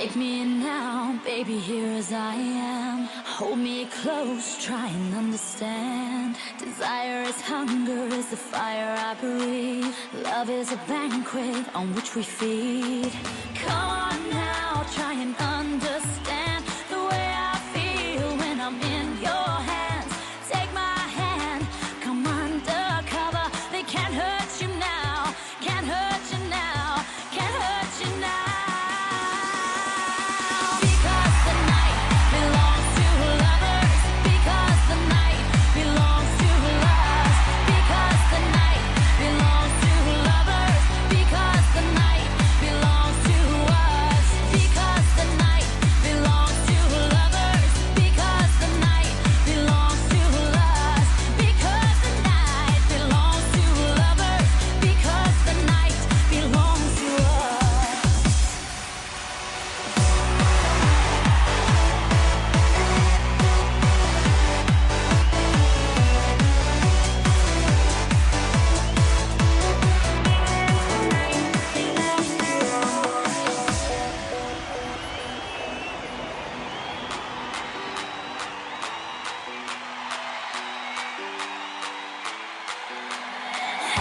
Take me in now, baby, here as I am. Hold me close, try and understand. Desire is hunger, is the fire I breathe. Love is a banquet on which we feed. Come on now, try and understand the way I feel when I'm in your hands. Take my hand, come undercover. They can't hurt you now, can't hurt you now, can't hurt you now.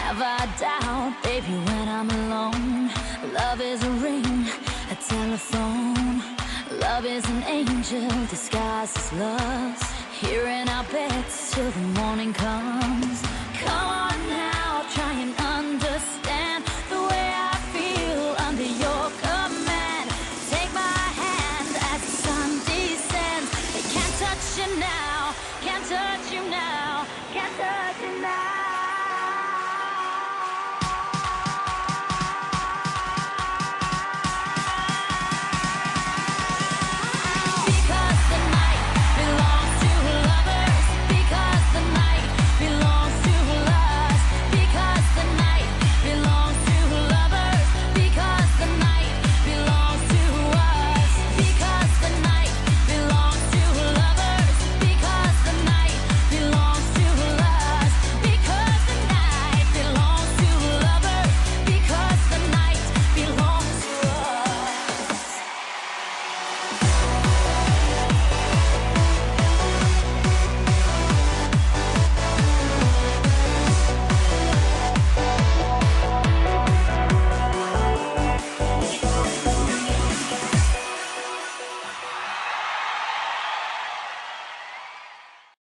Have I doubt, baby, when I'm alone? Love is a ring, a telephone. Love is an angel disguised as lust. Here in our beds till the morning comes.